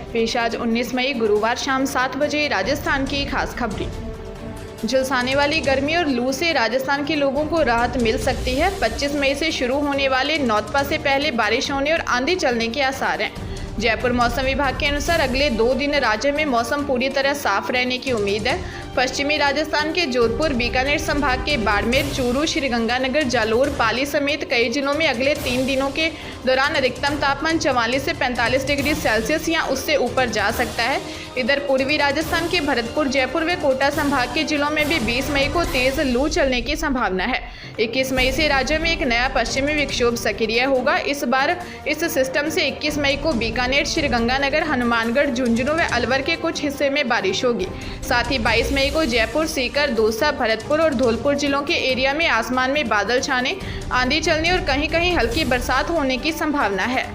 पेश आज 19 मई गुरुवार शाम 7 बजे राजस्थान की खास खबरें। झुलसाने वाली गर्मी और लू से राजस्थान के लोगों को राहत मिल सकती है। 25 मई से शुरू होने वाले नौतपा से पहले बारिश होने और आंधी चलने के आसार हैं। जयपुर मौसम विभाग के अनुसार अगले 2 दिन राज्य में मौसम पूरी तरह साफ रहने की उम्मीद है। पश्चिमी राजस्थान के जोधपुर, बीकानेर संभाग के बाड़मेर, चूरू, श्रीगंगानगर, जालोर, पाली समेत कई जिलों में अगले 3 दिनों के दौरान अधिकतम तापमान 44 से 45 डिग्री सेल्सियस या उससे ऊपर जा सकता है। इधर पूर्वी राजस्थान के भरतपुर, जयपुर व कोटा संभाग के जिलों में भी 20 मई को तेज लू चलने की संभावना है। 21 मई से राज्य में एक नया पश्चिमी विक्षोभ सक्रिय होगा। इस बार इस सिस्टम से 21 मई को बीकानेर, श्रीगंगानगर, हनुमानगढ़, झुंझुनू व अलवर के कुछ हिस्से में बारिश होगी। साथ ही 22 मई को जयपुर, सीकर, दौसा, भरतपुर और धौलपुर जिलों के एरिया में आसमान में बादल छाने, आंधी चलने और कहीं कहीं हल्की बरसात होने की संभावना है।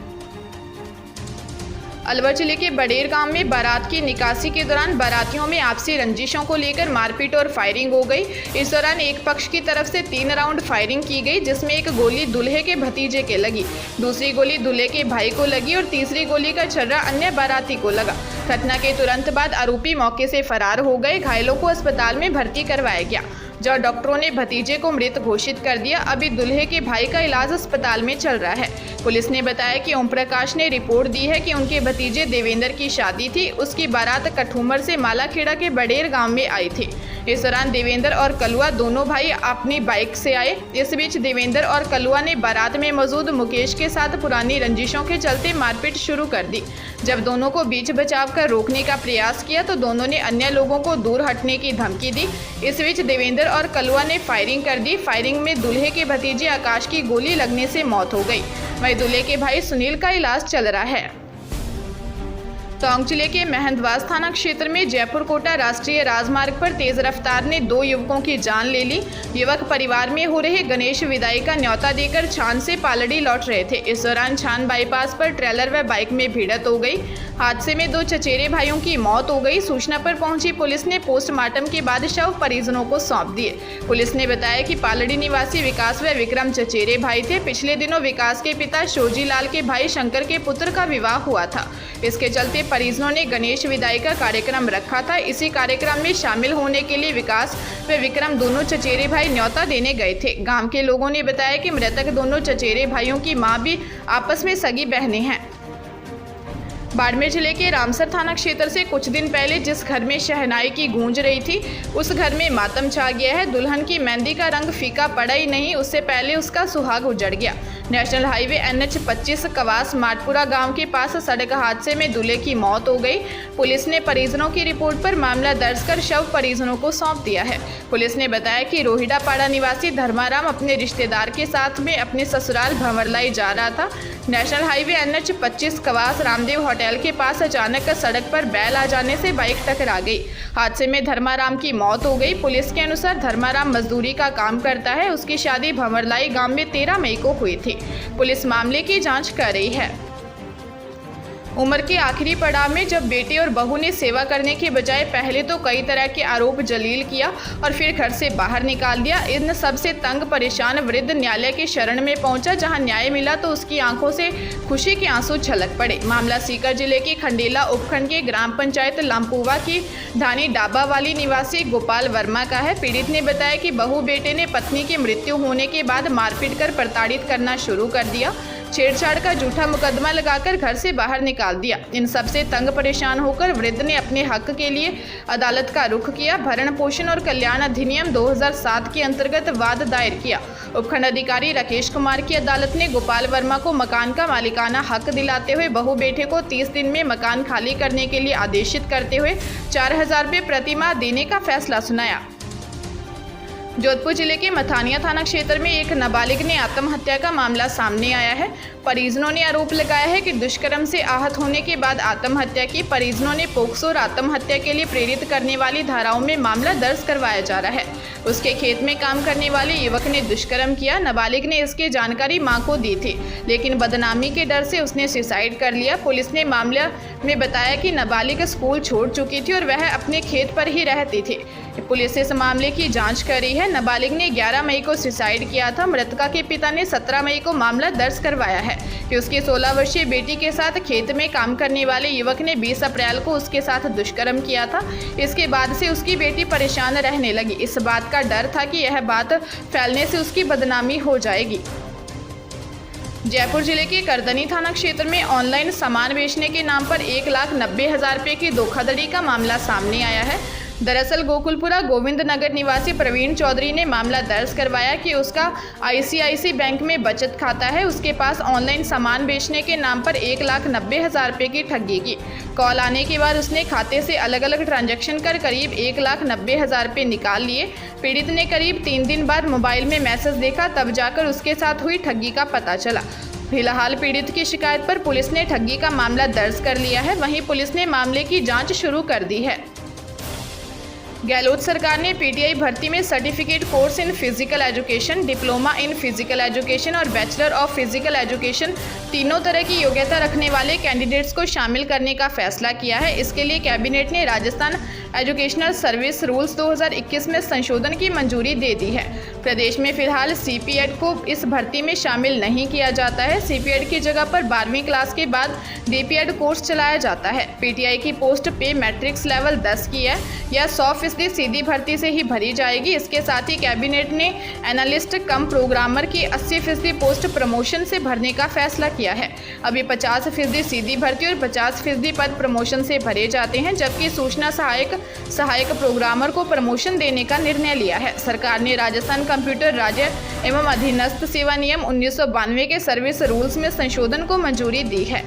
अलवर जिले के बडेर गांव में बारात की निकासी के दौरान बारातियों में आपसी रंजिशों को लेकर मारपीट और फायरिंग हो गई। इस दौरान एक पक्ष की तरफ से 3 राउंड फायरिंग की गई, जिसमें एक गोली दूल्हे के भतीजे के लगी, दूसरी गोली दूल्हे के भाई को लगी और तीसरी गोली का छर्रा अन्य बाराती को लगा। घटना के तुरंत बाद आरोपी मौके से फरार हो गए। घायलों को अस्पताल में भर्ती करवाया गया, जहां डॉक्टरों ने भतीजे को मृत घोषित कर दिया। अभी दूल्हे के भाई का इलाज अस्पताल में चल रहा है। पुलिस ने बताया कि ओम प्रकाश ने रिपोर्ट दी है कि उनके भतीजे देवेंद्र की शादी थी। उसकी बारात कठूमर से मालाखेड़ा के बडेर गांव में आई थी। इस दौरान देवेंद्र और कलुआ दोनों भाई अपनी बाइक से आए। इस बीच देवेंद्र और कलुआ ने बारात में मौजूद मुकेश के साथ पुरानी रंजिशों के चलते मारपीट शुरू कर दी। जब दोनों को बीच बचाव कर रोकने का प्रयास किया तो दोनों ने अन्य लोगों को दूर हटने की धमकी दी। इस बीच देवेंद्र और कलुआ ने फायरिंग कर दी। फायरिंग में दूल्हे के भतीजे आकाश की गोली लगने से मौत हो गई। वहीं दूल्हे के भाई सुनील का इलाज चल रहा है। टोंक जिले के महंदवास थाना क्षेत्र में जयपुर कोटा राष्ट्रीय राजमार्ग पर तेज रफ्तार ने 2 युवकों की जान ले ली। युवक परिवार में हो रहे गणेश विदाई का न्योता देकर छान से पालड़ी लौट रहे थे। इस दौरान छान बाईपास पर ट्रेलर व बाइक में भिड़ंत हो गई। हादसे में 2 चचेरे भाइयों की मौत हो गई। सूचना पर पहुंची पुलिस ने पोस्टमार्टम के बाद शव परिजनों को सौंप दिए। पुलिस ने बताया कि पालड़ी निवासी विकास व विक्रम चचेरे भाई थे। पिछले दिनों विकास के पिता शोजी लाल के भाई शंकर के पुत्र का विवाह हुआ था। इसके चलते परिजनों ने गणेश विदाई का कार्यक्रम रखा था। इसी कार्यक्रम में शामिल होने के लिए विकास व विक्रम दोनों चचेरे भाई न्योता देने गए थे। गांव के लोगों ने बताया कि मृतक दोनों चचेरे भाइयों की मां भी आपस में सगी बहनें हैं। बाड़मेर जिले के रामसर थाना क्षेत्र से कुछ दिन पहले जिस घर में शहनाई की गूंज रही थी, उस घर में मातम छा गया है। दुल्हन की मेहंदी का रंग फीका पड़ा ही नहीं, उससे पहले उसका सुहाग उजड़ गया। नेशनल हाईवे NH 25 कवास माटपुरा गांव के पास सड़क हादसे में दूल्हे की मौत हो गई। पुलिस ने परिजनों की रिपोर्ट पर मामला दर्ज कर शव परिजनों को सौंप दिया है। पुलिस ने बताया कि रोहिडापाड़ा निवासी धर्माराम अपने रिश्तेदार के साथ में अपने ससुराल भंवरलाई जा रहा था। National highway NH 25 Kawas Ramdev hotel के पास अचानक सड़क पर बैल आ जाने से बाइक टकरा गई। हादसे में धर्माराम की मौत हो गई। पुलिस के अनुसार धर्माराम मजदूरी का काम करता है। उसकी शादी भंवरलाई गांव में 13 मई को हुई थी। पुलिस मामले की जांच कर रही है। उम्र के आखिरी पड़ाव में जब बेटे और बहू ने सेवा करने के बजाय पहले तो कई तरह के आरोप जलील किया और फिर घर से बाहर निकाल दिया, इन सब से तंग परेशान वृद्ध न्यायालय के शरण में पहुंचा। जहां न्याय मिला तो उसकी आंखों से खुशी के आंसू छलक पड़े। मामला सीकर जिले के खंडेला उपखंड के ग्राम पंचायत लामपुवा की धानी डाबा वाली निवासी गोपाल वर्मा का है। पीड़ित ने बताया कि बहू बेटे ने पत्नी की मृत्यु होने के बाद मारपीट कर प्रताड़ित करना शुरू कर दिया। छेड़छाड़ का झूठा मुकदमा लगाकर घर से बाहर निकाल दिया। इन सब से तंग परेशान होकर वृद्ध ने अपने हक के लिए अदालत का रुख किया। भरण पोषण और कल्याण अधिनियम 2007 के अंतर्गत वाद दायर किया। उपखंड अधिकारी राकेश कुमार की अदालत ने गोपाल वर्मा को मकान का मालिकाना हक दिलाते हुए बहू बेटे को 30 दिन में मकान खाली करने के लिए आदेशित करते हुए 4000 रुपये प्रतिमाह देने का फैसला सुनाया। जोधपुर जिले के मथानिया थाना क्षेत्र में एक नाबालिग ने आत्महत्या का मामला सामने आया है। परिजनों ने आरोप लगाया है कि दुष्कर्म से आहत होने के बाद आत्महत्या की। परिजनों ने पोक्सो और आत्महत्या के लिए प्रेरित करने वाली धाराओं में मामला दर्ज करवाया जा रहा है। उसके खेत में काम करने वाले युवक ने दुष्कर्म किया। नाबालिग ने इसकी जानकारी मां को दी थी, लेकिन बदनामी के डर से उसने सुसाइड कर लिया। पुलिस ने मामले में बताया कि नाबालिग स्कूल छोड़ चुकी थी और वह अपने खेत पर ही रहती थी। पुलिस इस मामले की जांच कर रही है। नाबालिग ने 11 मई को सुसाइड किया था। मृतका के पिता ने 17 मई को मामला दर्ज करवाया है कि उसकी 16 वर्षीय बेटी के साथ खेत में काम करने वाले युवक ने 20 अप्रैल को उसके साथ दुष्कर्म किया था। इसके बाद से उसकी बेटी परेशान रहने लगी। इस बात का डर था कि यह बात फैलने से उसकी बदनामी हो जाएगी। जयपुर जिले के करदनी थाना क्षेत्र में ऑनलाइन सामान बेचने के नाम पर 1,90,000 रुपये की धोखाधड़ी का मामला सामने आया है। दरअसल गोकुलपुरा गोविंद नगर निवासी प्रवीण चौधरी ने मामला दर्ज करवाया कि उसका ICICI बैंक में बचत खाता है। उसके पास ऑनलाइन सामान बेचने के नाम पर 1,90,000 रुपये की ठगी की कॉल आने के बाद उसने खाते से अलग अलग ट्रांजैक्शन कर करीब 1,90,000 रुपये निकाल लिए। पीड़ित ने करीब 3 दिन बाद मोबाइल में मैसेज देखा, तब जाकर उसके साथ हुई ठगी का पता चला। फिलहाल पीड़ित की शिकायत पर पुलिस ने ठगी का मामला दर्ज कर लिया है। वहीं पुलिस ने मामले की जाँच शुरू कर दी है। गहलोत सरकार ने PTI भर्ती में certificate course in physical education, diploma in physical education और बैचलर ऑफ फिजिकल एजुकेशन तीनों तरह की योग्यता रखने वाले कैंडिडेट्स को शामिल करने का फैसला किया है। इसके लिए कैबिनेट ने राजस्थान एजुकेशनल सर्विस रूल्स 2021 में संशोधन की मंजूरी दे दी है। प्रदेश में फिलहाल CPED को इस भर्ती में शामिल नहीं किया जाता है। CPED की जगह पर 12वीं क्लास के बाद DPED कोर्स चलाया जाता है। PTI की पोस्ट पे मैट्रिक्स लेवल 10 की है। यह 100% सीधी भर्ती से ही भरी जाएगी। इसके साथ ही कैबिनेट ने एनालिस्ट कम प्रोग्रामर की 80% पोस्ट प्रमोशन से भरने का फैसला किया है। अभी 50% सीधी भर्ती और 50% पद प्रमोशन से भरे जाते हैं, जबकि सूचना सहायक प्रोग्रामर को प्रमोशन देने का निर्णय लिया है। सरकार ने राजस्थान कंप्यूटर राज्य एवं अधीनस्थ सेवा नियम 1992 के सर्विस रूल्स में संशोधन को मंजूरी दी है।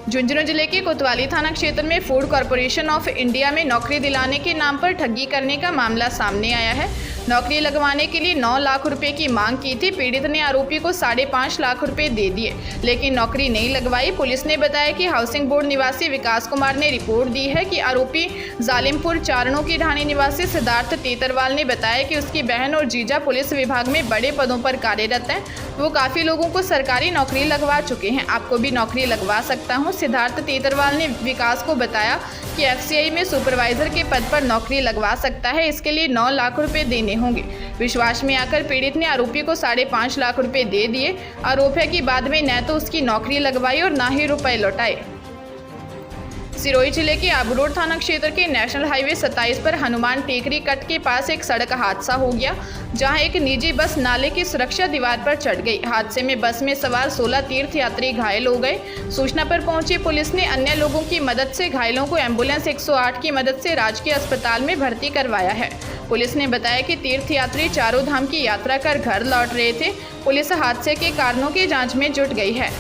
झुंझुनू जिले के कोतवाली थाना क्षेत्र में फूड कॉरपोरेशन ऑफ इंडिया में नौकरी दिलाने के नाम पर ठगी करने का मामला सामने आया है। नौकरी लगवाने के लिए 9 लाख रुपए की मांग की थी। पीड़ित ने आरोपी को 5.5 लाख रुपए दे दिए, लेकिन नौकरी नहीं लगवाई। पुलिस ने बताया कि हाउसिंग बोर्ड निवासी विकास कुमार ने रिपोर्ट दी है कि आरोपी जालिमपुर चारणों की ढाणी निवासी सिद्धार्थ तेतरवाल ने बताया कि उसकी बहन और जीजा पुलिस विभाग में बड़े पदों पर कार्यरत हैं। वो काफ़ी लोगों को सरकारी नौकरी लगवा चुके हैं। आपको भी नौकरी लगवा सकता हूँ। सिद्धार्थ तेतरवाल ने विकास को बताया कि FCI में सुपरवाइजर के पद पर नौकरी लगवा सकता है। इसके लिए 9 लाख रुपए देने होंगे। विश्वास में आकर पीड़ित ने आरोपी को 5.5 लाख रुपए दे दिए। आरोप है कि बाद में न तो उसकी नौकरी लगवाई और न ही रुपए लौटाए। सिरोही जिले के आबूरोड थाना क्षेत्र के नेशनल हाईवे 27 पर हनुमान टेकरी कट के पास एक सड़क हादसा हो गया, जहां एक निजी बस नाले की सुरक्षा दीवार पर चढ़ गई। हादसे में बस में सवार 16 तीर्थयात्री घायल हो गए। सूचना पर पहुंची पुलिस ने अन्य लोगों की मदद से घायलों को एम्बुलेंस 108 की मदद से राजकीय अस्पताल में भर्ती करवाया है। पुलिस ने बताया कि तीर्थयात्री चारों धाम की यात्रा कर घर लौट रहे थे। पुलिस हादसे के कारणों की जाँच में जुट गई है।